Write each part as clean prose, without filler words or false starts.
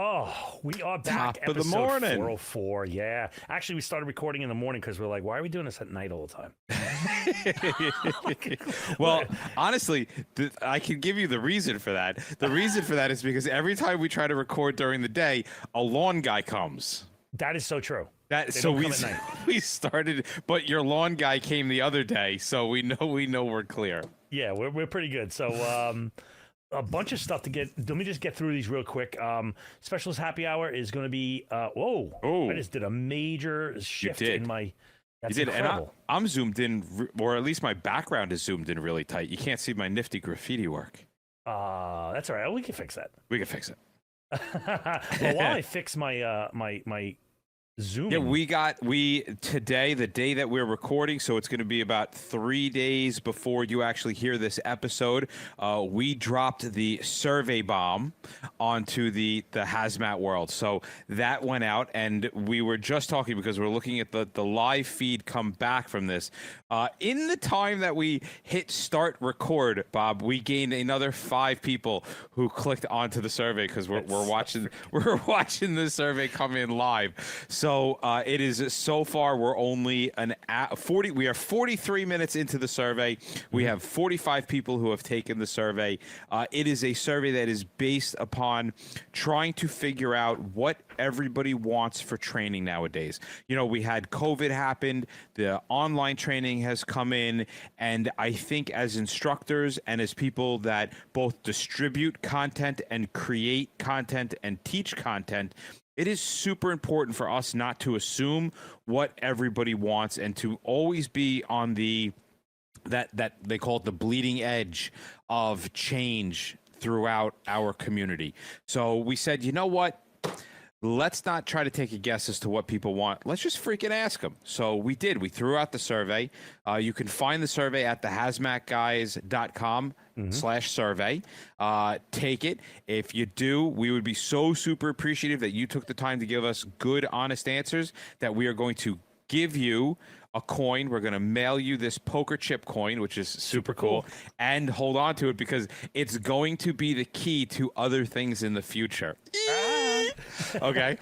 Oh, we are back. Top of the Episode morning. 404. Yeah. Actually, we started recording in the morning because we're like, why are we doing this at night all the time? Well, honestly, I can give you the reason for that. The reason for that is because every time we try to record during the day, a lawn guy comes. That is so true. That They so don't we come at night. we started, but your lawn guy came the other day, so we know we're clear. Yeah, we're pretty good. So a bunch of stuff to get. Let me just get through these real quick. Specialist happy hour is going to be. Oh. I just did a major shift did. in my. That's You did, incredible. and I'm zoomed in, or at least my background is zoomed in really tight. You can't see my nifty graffiti work. That's all right. We can fix that. We can fix it. Well, while I fix my my Zoom. Yeah, we today, the day that we're recording, so it's going to be about 3 days before you actually hear this episode. We dropped the survey bomb onto the hazmat world. So that went out, and we were just talking because we're looking at the live feed come back from this. In the time that we hit start record, Bob, we gained another 5 people who clicked onto the survey because we're watching the survey come in live. So it is so far we're only we are 43 minutes into the survey. We have 45 people who have taken the survey. It is a survey that is based upon trying to figure out what everybody wants for training nowadays. You know, we had COVID happened, the online training has come in, and I think as instructors and as people that both distribute content and create content and teach content, it is super important for us not to assume what everybody wants and to always be on that they call it the bleeding edge of change throughout our community. So we said, you know what? Let's not try to take a guess as to what people want. Let's just freaking ask them. So we did. We threw out the survey. You can find the survey at thehazmatguys.com/survey. Take it. If you do, we would be so super appreciative that you took the time to give us good, honest answers, that we are going to give you a coin. We're going to mail you this poker chip coin, which is super cool. And hold on to it because it's going to be the key to other things in the future. Okay.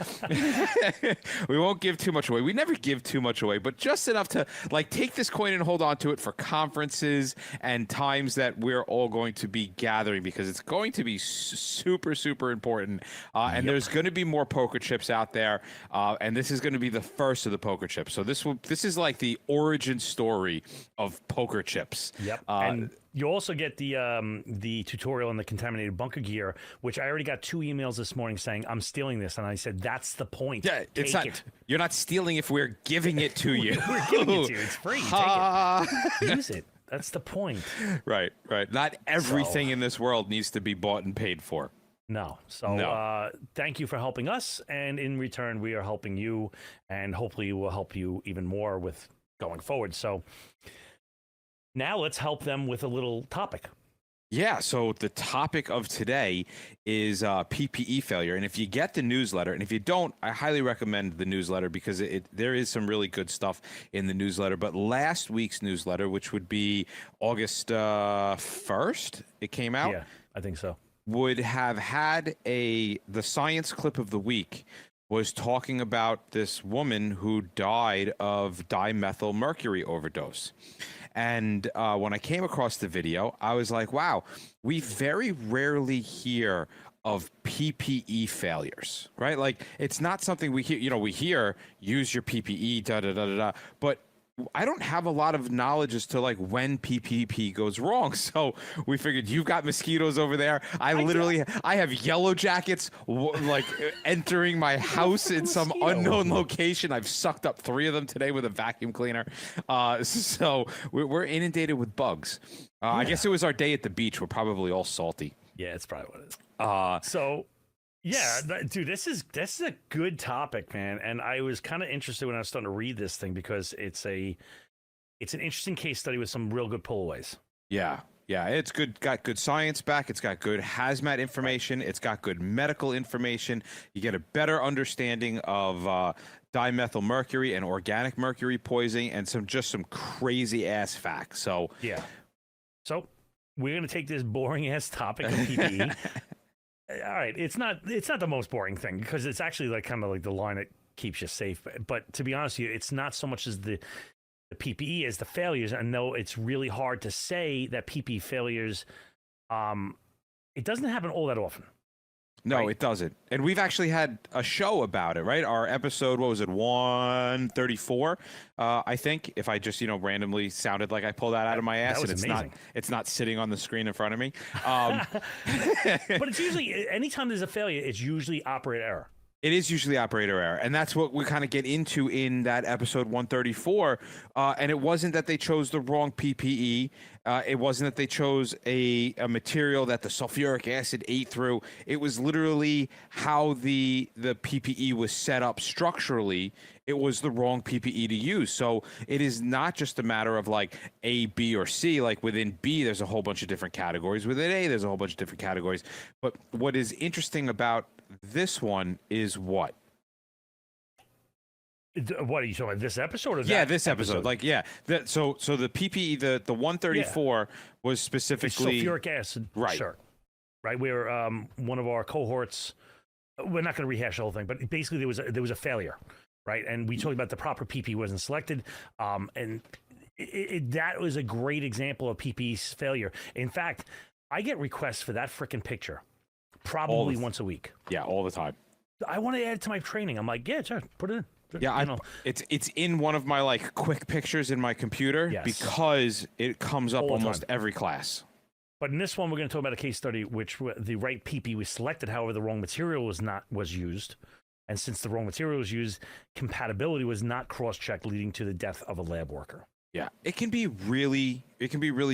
We won't give too much away. We never give too much away, but just enough to take this coin and hold on to it for conferences and times that we're all going to be gathering, because it's going to be super, super important. And there's going to be more poker chips out there. And this is going to be the first of the poker chips. So this is like the origin story of poker chips. Yep. And you also get the tutorial on the contaminated bunker gear, which I already got 2 emails this morning saying I'm stealing this, and I said that's the point. Yeah, Take it. You're not stealing if we're giving it to you. We're giving it to you. It's free. Take it. Use it. That's the point. Right. Not everything in this world needs to be bought and paid for. No. So thank you for helping us, and in return, we are helping you, and hopefully we'll help you even more with going forward. So now let's help them with a little topic. Yeah, so the topic of today is PPE failure. And if you get the newsletter, and if you don't, I highly recommend the newsletter because there is some really good stuff in the newsletter. But last week's newsletter, which would be August 1st, it came out. Yeah, I think so. Would have had the science clip of the week was talking about this woman who died of dimethyl mercury overdose. And when I came across the video, I was like, wow, we very rarely hear of PPE failures, right? Like, it's not something we hear, we hear use your PPE, but I don't have a lot of knowledge as to when PPE goes wrong. So we figured, you've got mosquitoes over there. I have yellow jackets entering my house in some unknown location. I've sucked up 3 of them today with a vacuum cleaner. So we're inundated with bugs. I guess it was our day at the beach. We're probably all salty. Yeah, it's probably what it is. Yeah, dude, this is a good topic, man. And I was kind of interested when I was starting to read this thing because it's an interesting case study with some real good pullaways. Yeah, it's good. Got good science back. It's got good hazmat information. It's got good medical information. You get a better understanding of dimethyl mercury and organic mercury poisoning, and some crazy ass facts. So yeah. So we're gonna take this boring ass topic of PPE. all right, it's not the most boring thing because it's actually like kind of like the line that keeps you safe. But to be honest with you, it's not so much as the PPE as the failures. I know it's really hard to say that PPE failures. It doesn't happen all that often. No, right? it doesn't. And we've actually had a show about it, right? Our episode, what was it, 134? I think, if I just, randomly sounded like I pulled that out of my ass, that was and amazing. it's not sitting on the screen in front of me. But it's usually anytime there's a failure, it's usually operator error. It is usually operator error, and that's what we kind of get into in that episode 134. And it wasn't that they chose the wrong PPE. It wasn't that they chose a material that the sulfuric acid ate through. It was literally how the PPE was set up structurally. It was the wrong PPE to use. So it is not just a matter of like A, B, or C. Like within B, there's a whole bunch of different categories. Within A, there's a whole bunch of different categories. But what is interesting about this one is what? What are you talking about? This episode? Or yeah, this episode. Like, yeah. So the PPE, the 134 was specifically sulfuric acid. Right. Sure. Right. Where one of our cohorts, we're not going to rehash the whole thing, but basically there was a failure, right? And we talked about the proper PPE wasn't selected, and that was a great example of PPE's failure. In fact, I get requests for that freaking picture probably once a week. Yeah, all the time. I want to add it to my training. I'm like, yeah, sure, put it in. Yeah, it's in one of my like quick pictures in my computer because it comes up almost every class. But in this one, we're going to talk about a case study which the right PPE was selected. However, the wrong material was used, and since the wrong material was used, compatibility was not cross-checked, leading to the death of a lab worker. Yeah, it can be really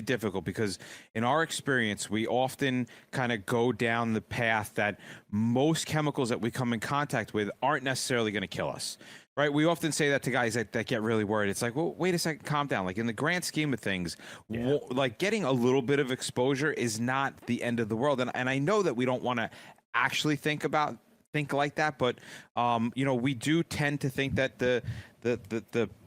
difficult because in our experience, we often kind of go down the path that most chemicals that we come in contact with aren't necessarily going to kill us, right? We often say that to guys that get really worried. It's like, well, wait a second, calm down. Like in the grand scheme of things, like getting a little bit of exposure is not the end of the world. And I know that we don't want to actually think like that, but we do tend to think that the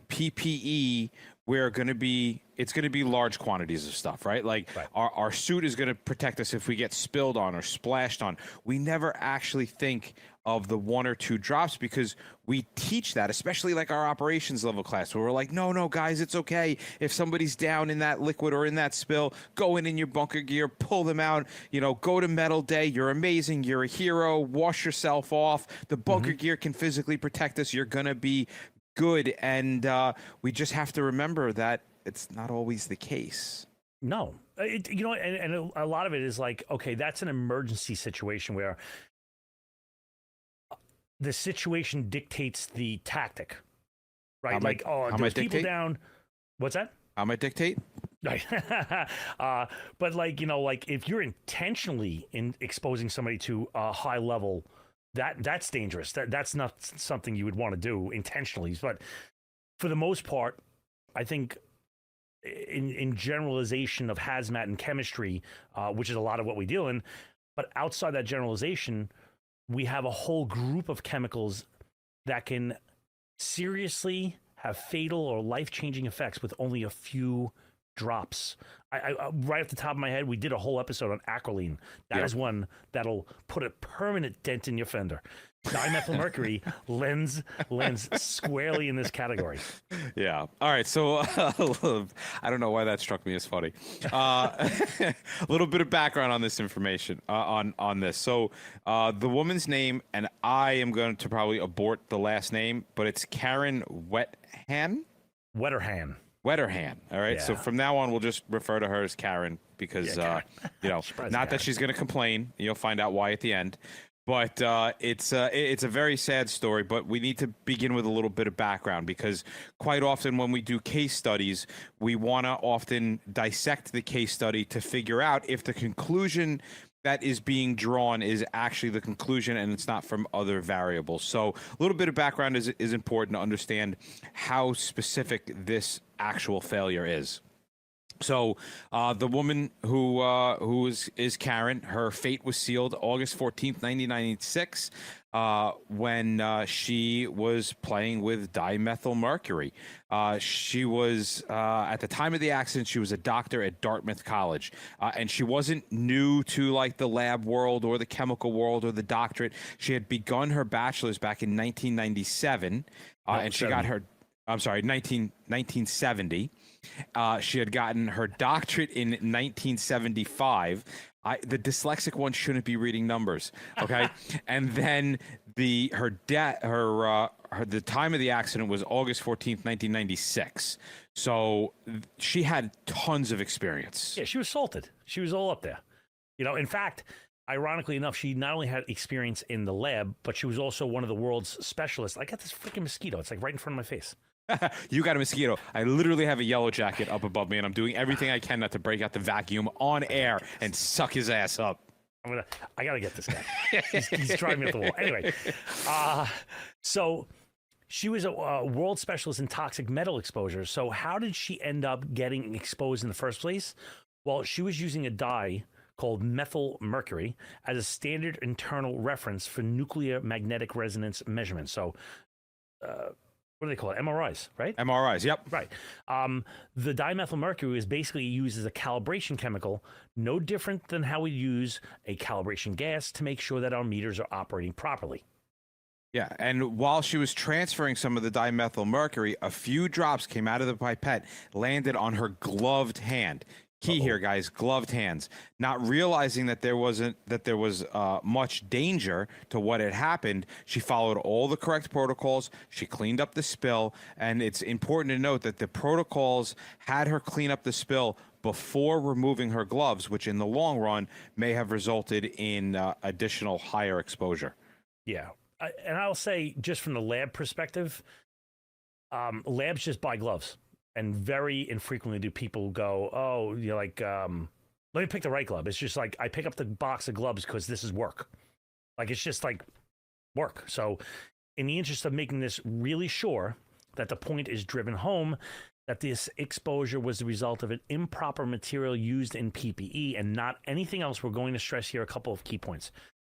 PPE it's going to be large quantities of stuff, right? Like our suit is going to protect us if we get spilled on or splashed on. We never actually think of the 1 or 2 drops because we teach that, especially like our operations level class where we're like, no, guys, it's okay. If somebody's down in that liquid or in that spill, go in your bunker gear, pull them out, go to medal day. You're amazing. You're a hero. Wash yourself off. The bunker gear can physically protect us. You're going to be good, and we just have to remember that it's not always the case. No, and a lot of it is like, okay, that's an emergency situation where the situation dictates the tactic, right? There's people down. What's that? How might dictate? Right. But like if you're intentionally exposing somebody to a high level, that's dangerous. That's not something you would want to do intentionally. But for the most part, I think in generalization of hazmat and chemistry, which is a lot of what we deal in, but outside that generalization, we have a whole group of chemicals that can seriously have fatal or life-changing effects with only a few drops. I right off the top of my head, we did a whole episode on acrolein. That is one that'll put a permanent dent in your fender. Dimethylmercury lands squarely in this category. Yeah. All right. So I don't know why that struck me as funny. A little bit of background on this information on this. So the woman's name, and I am going to probably abort the last name, but it's Karen Wetterhan. Wetterhan. All right. Yeah. So from now on, we'll just refer to her as Karen because, Karen. Not that she's going to complain. You'll find out why at the end. But it's a very sad story, but we need to begin with a little bit of background because quite often when we do case studies, we want to often dissect the case study to figure out if the conclusion that is being drawn is actually the conclusion and it's not from other variables. So a little bit of background is important to understand how specific this actual failure is. So the woman who is Karen, her fate was sealed August 14th, 1996, when she was playing with dimethyl mercury. She was, at the time of the accident, she was a doctor at Dartmouth College. And she wasn't new to like the lab world or the chemical world or the doctorate. She had begun her bachelor's back in 1997, and she got her, I'm sorry, 1970. She had gotten her doctorate in 1975. The dyslexic one shouldn't be reading numbers, okay? And then the time of the accident was August 14th, 1996. So she had tons of experience. Yeah, she was salted. She was all up there. You know, in fact, ironically enough, she not only had experience in the lab, but she was also one of the world's specialists. I got this freaking mosquito. It's like right in front of my face. You got a mosquito. I literally have a yellow jacket up above me, and I'm doing everything I can not to break out the vacuum on air and suck his ass up. I gotta get this guy. he's driving me up the wall. Anyway, so she was a world specialist in toxic metal exposure. So how did she end up getting exposed in the first place? Well, she was using a dye called methyl mercury as a standard internal reference for nuclear magnetic resonance measurements. So, what do they call it? MRIs, right? MRIs, yep. Right. The dimethyl mercury is basically used as a calibration chemical, no different than how we use a calibration gas to make sure that our meters are operating properly. Yeah, and while she was transferring some of the dimethyl mercury, a few drops came out of the pipette, landed on her gloved hand. Key here, guys, gloved hands. Not realizing that there was much danger to what had happened, she followed all the correct protocols. She cleaned up the spill, and it's important to note that the protocols had her clean up the spill before removing her gloves, which in the long run may have resulted in additional higher exposure. Yeah, and I'll say, just from the lab perspective, labs just buy gloves. And very infrequently do people go, oh, you're like, let me pick the right glove. It's just like, I pick up the box of gloves because this is work. Like, it's just like work. So in the interest of making this really sure that the point is driven home, that this exposure was the result of an improper material used in PPE and not anything else, we're going to stress here a couple of key points.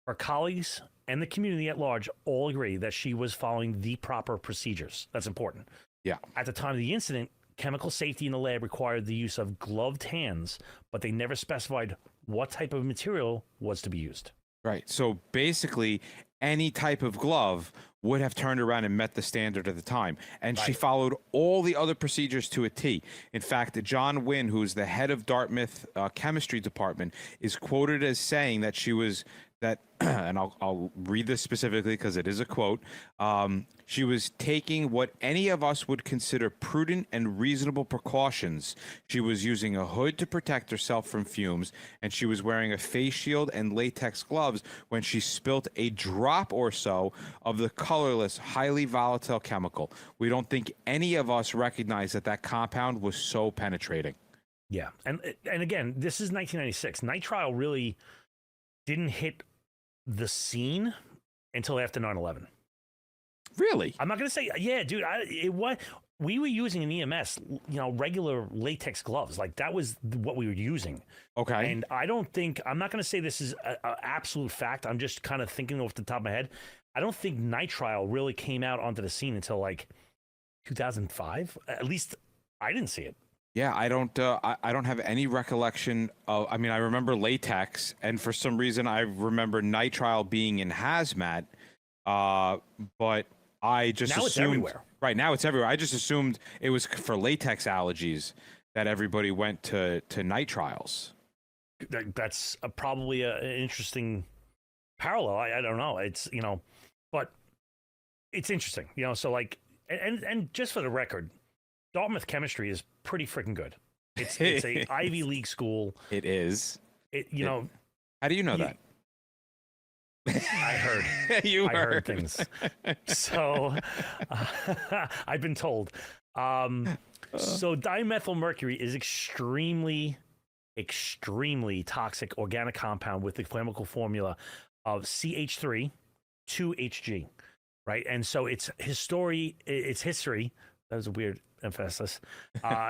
Her colleagues and the community at large all agree that she was following the proper procedures. That's important. Yeah. At the time of the incident, chemical safety in the lab required the use of gloved hands, but they never specified what type of material was to be used. Right. So basically, any type of glove would have turned around and met the standard at the time. And she followed all the other procedures to a T. In fact, John Wynn, who's the head of Dartmouth chemistry department, is quoted as saying that she was and I'll read this specifically because it is a quote. She was taking what any of us would consider prudent and reasonable precautions. She was using a hood to protect herself from fumes, and she was wearing a face shield and latex gloves when she spilt a drop or so of the colorless, highly volatile chemical. We don't think any of us recognized that compound was so penetrating. Yeah. And again, this is 1996. Nitrile really didn't hit the scene until after 9/11. Really? I'm not going to say, yeah, dude, we were using an EMS, regular latex gloves. Like, that was what we were using. Okay. And I'm not going to say this is an absolute fact. I'm just kind of thinking off the top of my head. I don't think nitrile really came out onto the scene until like 2005. At least I didn't see it. Yeah, I don't have any recollection of. I mean, I remember latex, and for some reason, I remember nitrile being in hazmat. But I just now assumed, it's everywhere. Right now, it's everywhere. I just assumed it was for latex allergies that everybody went to nitriles. That's probably an interesting parallel. I don't know. It's but it's interesting. So like, and just for the record, Dartmouth chemistry is pretty freaking good. It's a Ivy League school. It is. How do you know that? I heard. I heard things. So I've been told. So dimethyl mercury is extremely, extremely toxic organic compound with the chemical formula of CH3 2HG, right? And so its history. That was a weird emphasis.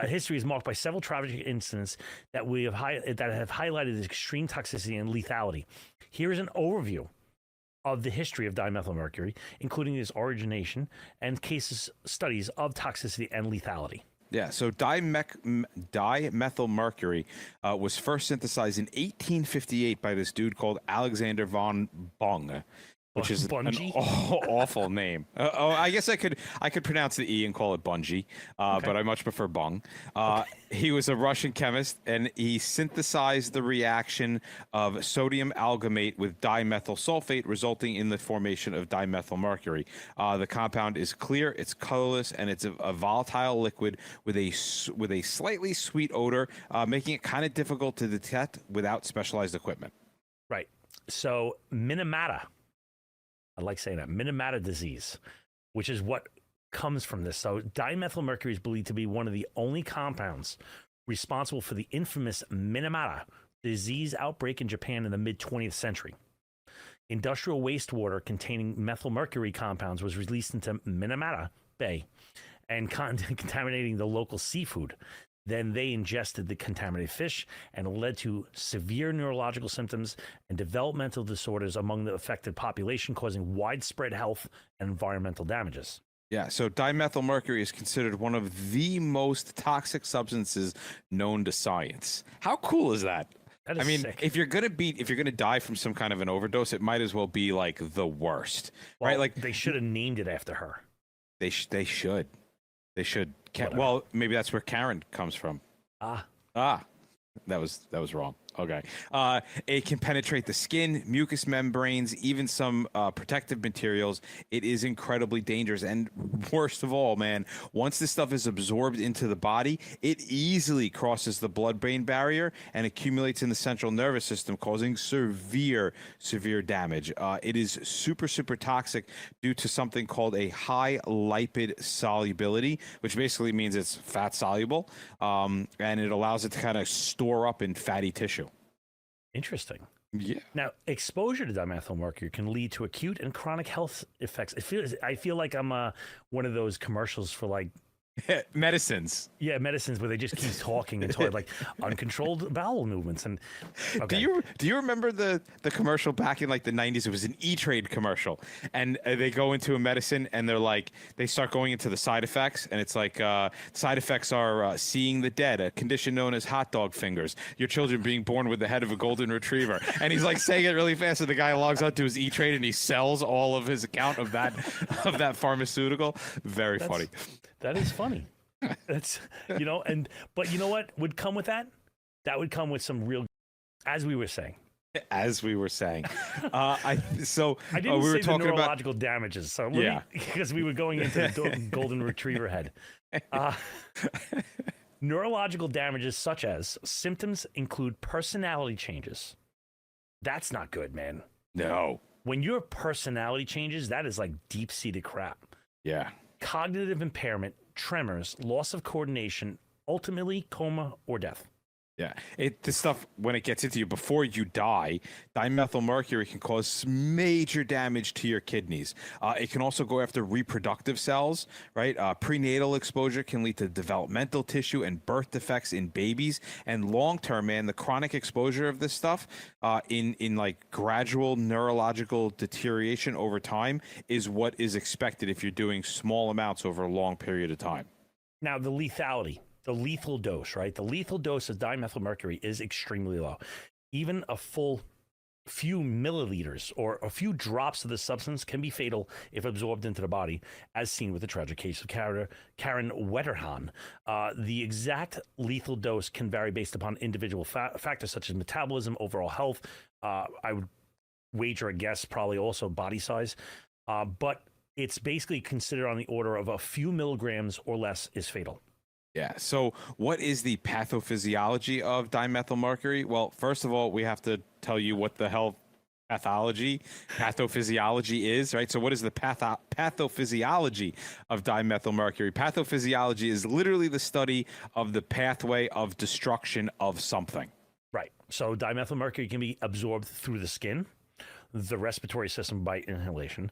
History is marked by several tragic incidents that have highlighted its extreme toxicity and lethality. Here is an overview of the history of dimethylmercury, including its origination and cases studies of toxicity and lethality. Yeah, so dimethylmercury was first synthesized in 1858 by this dude called Alexander von Bung, which is an awful name. I guess I could pronounce the E and call it Bungie, but I much prefer Bung. He was a Russian chemist, and he synthesized the reaction of sodium algamate with dimethyl sulfate, resulting in the formation of dimethylmercury. The compound is clear, it's colorless, and it's a volatile liquid with a slightly sweet odor, making it kind of difficult to detect without specialized equipment. Right. So Minamata. I like saying that, Minamata disease, which is what comes from this. So dimethylmercury is believed to be one of the only compounds responsible for the infamous Minamata disease outbreak in Japan in the mid-20th century. Industrial wastewater containing methylmercury compounds was released into Minamata Bay and contaminating the local seafood. Then they ingested the contaminated fish, and it led to severe neurological symptoms and developmental disorders among the affected population, causing widespread health and environmental damages. Yeah, so dimethylmercury is considered one of the most toxic substances known to science. How cool is that? That is sick. If you're gonna die from some kind of an overdose, it might as well be like the worst, right? Like they should have named it after her. They should. Well, maybe that's where Karen comes from. That was wrong. Okay. It can penetrate the skin, mucous membranes, even some protective materials. It is incredibly dangerous. And worst of all, man, once this stuff is absorbed into the body, it easily crosses the blood-brain barrier and accumulates in the central nervous system, causing severe damage. It is super toxic due to something called a high lipid solubility, which basically means it's fat soluble, and it allows it to kind of store up in fatty tissue. Interesting. Yeah. Now, exposure to dimethylmercury can lead to acute and chronic health effects. I feel like I'm one of those commercials for like medicines. Yeah, medicines where they just keep talking and talking like uncontrolled bowel movements. And okay. Do you remember the commercial back in like the 90s? It was an E-Trade commercial, and they go into a medicine and they start going into the side effects, and it's like side effects are seeing the dead, a condition known as hot dog fingers, your children being born with the head of a golden retriever, and he's like saying it really fast, and the guy logs onto his E-Trade and he sells all of his account of that pharmaceutical. Very funny. That is funny. That's, but you know what would come with that? That would come with some real, as we were saying. I didn't we say the neurological damages. So because we were going into the golden retriever head. Neurological damages such as symptoms include personality changes. That's not good, man. No. When your personality changes, that is like deep-seated crap. Yeah. Cognitive impairment, tremors, loss of coordination, ultimately coma or death. Yeah, this stuff, when it gets into you before you die, dimethylmercury can cause major damage to your kidneys. It can also go after reproductive cells, right? Prenatal exposure can lead to developmental tissue and birth defects in babies. And long-term, man, the chronic exposure of this stuff in like gradual neurological deterioration over time is what is expected if you're doing small amounts over a long period of time. Now, the lethality. The lethal dose, right? The lethal dose of dimethylmercury is extremely low. Even a full few milliliters or a few drops of the substance can be fatal if absorbed into the body, as seen with the tragic case of Karen Wetterhahn. The exact lethal dose can vary based upon individual factors such as metabolism, overall health. I would wager a guess, probably also body size. But it's basically considered on the order of a few milligrams or less is fatal. Yeah. So what is the pathophysiology of dimethylmercury? Well, first of all, we have to tell you what the hell pathophysiology is, right? So what is the pathophysiology of dimethylmercury? Pathophysiology is literally the study of the pathway of destruction of something. Right. So dimethylmercury can be absorbed through the skin, the respiratory system by inhalation,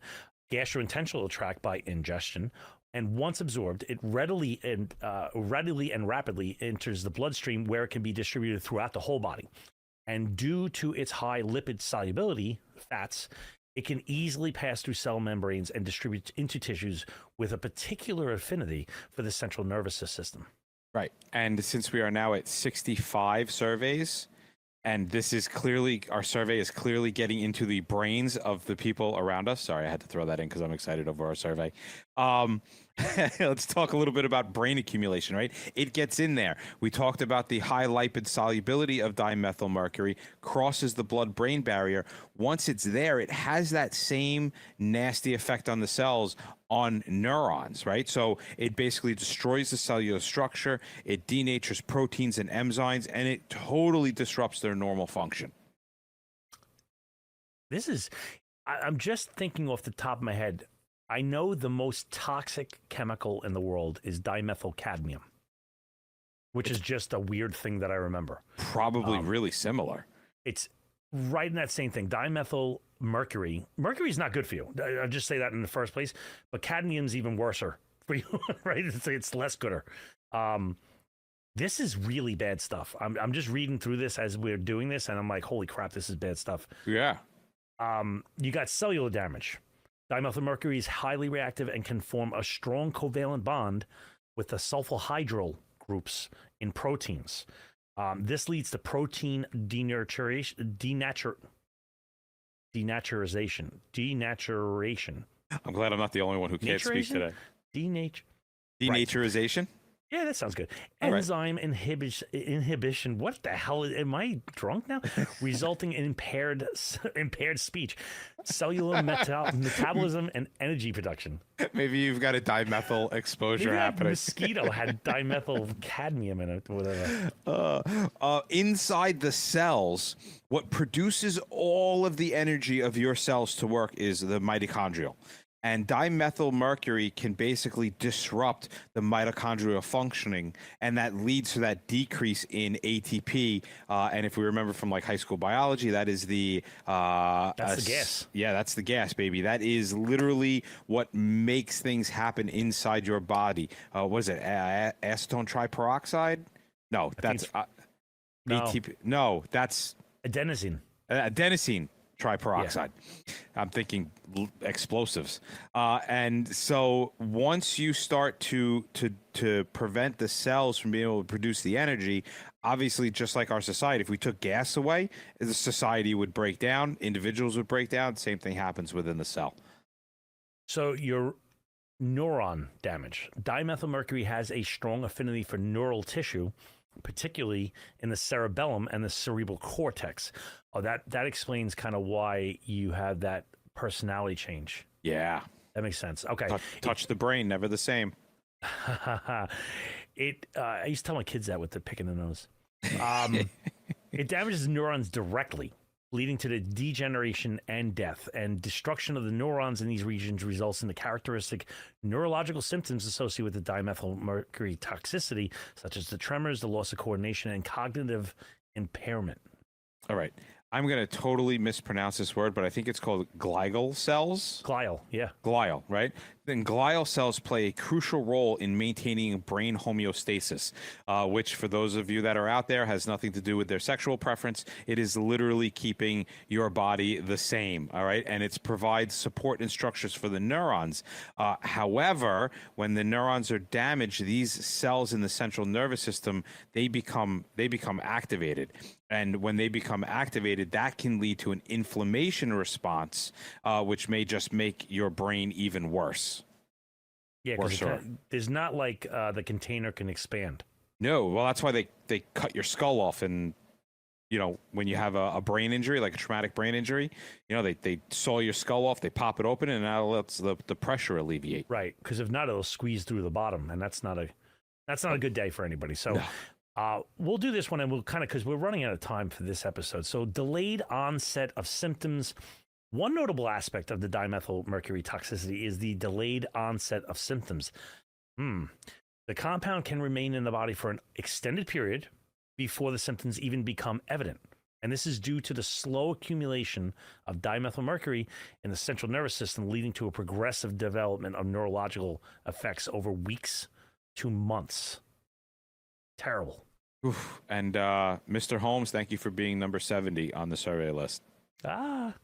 gastrointestinal tract by ingestion, And once absorbed, it readily and rapidly enters the bloodstream, where it can be distributed throughout the whole body. And due to its high lipid solubility, fats, it can easily pass through cell membranes and distribute into tissues with a particular affinity for the central nervous system. Right. And since we are now at 65 surveys, and this is clearly, our survey is clearly getting into the brains of the people around us. Sorry, I had to throw that in because I'm excited over our survey. Let's talk a little bit about brain accumulation, right? It gets in there. We talked about the high lipid solubility of dimethylmercury, crosses the blood-brain barrier. Once it's there, it has that same nasty effect on the cells, on neurons, right? So it basically destroys the cellular structure, it denatures proteins and enzymes, and it totally disrupts their normal function. I'm just thinking off the top of my head, I know the most toxic chemical in the world is dimethyl cadmium, which is just a weird thing that I remember. Probably really similar. It's right in that same thing. Dimethyl mercury. Mercury is not good for you. I'll just say that in the first place. But cadmium's even worser for you, right? It's less gooder. This is really bad stuff. I'm just reading through this as we're doing this, and I'm like, holy crap, this is bad stuff. Yeah. You got cellular damage. Dimethylmercury is highly reactive and can form a strong covalent bond with the sulfohydryl groups in proteins. This leads to protein denaturation. I'm glad I'm not the only one who can't speak today. Denaturization? Right. Yeah, that sounds good. All Enzyme inhibition. What the hell? Am I drunk now? Resulting in impaired speech, cellular metabolism, and energy production. Maybe you've got a dimethyl exposure happening. Mosquito had dimethyl cadmium in it, whatever. Inside the cells, what produces all of the energy of your cells to work is the mitochondrial. And dimethylmercury can basically disrupt the mitochondrial functioning, and that leads to that decrease in ATP. And if we remember from like high school biology, that is the that's the gas. Yeah, that's the gas, baby. That is literally what makes things happen inside your body. What is it? Acetone triperoxide? No, that's ATP. No, that's adenosine. Adenosine triperoxide. Yeah. I'm thinking explosives. And so once you start to prevent the cells from being able to produce the energy, obviously, just like our society, if we took gas away, the society would break down, individuals would break down. Same thing happens within the cell. So your neuron damage. Dimethylmercury has a strong affinity for neural tissue, particularly in the cerebellum and the cerebral cortex. Oh, that explains kind of why you have that personality change. Yeah. That makes sense. Okay. Touch the brain, never the same. I used to tell my kids that with the pick in the nose. It damages neurons directly, leading to the degeneration and death. And destruction of the neurons in these regions results in the characteristic neurological symptoms associated with the dimethylmercury toxicity, such as the tremors, the loss of coordination, and cognitive impairment. All right. I'm going to totally mispronounce this word, but I think it's called glial cells. Glial, yeah. Glial, right? Then glial cells play a crucial role in maintaining brain homeostasis, which for those of you that are out there has nothing to do with their sexual preference. It is literally keeping your body the same, all right? And it provides support and structures for the neurons. However, when the neurons are damaged, these cells in the central nervous system, they become activated. And when they become activated, that can lead to an inflammation response, which may just make your brain even worse. Yeah, because there's not like the container can expand. No, well, that's why they cut your skull off. And, you know, when you have a brain injury, like a traumatic brain injury, you know, they saw your skull off, they pop it open, and now lets the pressure alleviate. Right, because if not, it'll squeeze through the bottom, and that's not a good day for anybody. So. No. We'll do this one, and we'll kind of, because we're running out of time for this episode. So delayed onset of symptoms. One notable aspect of the dimethylmercury toxicity is the delayed onset of symptoms. The compound can remain in the body for an extended period before the symptoms even become evident. And this is due to the slow accumulation of dimethylmercury in the central nervous system, leading to a progressive development of neurological effects over weeks to months. Terrible. Oof. And Mr. Holmes, thank you for being number 70 on the survey list. Ah.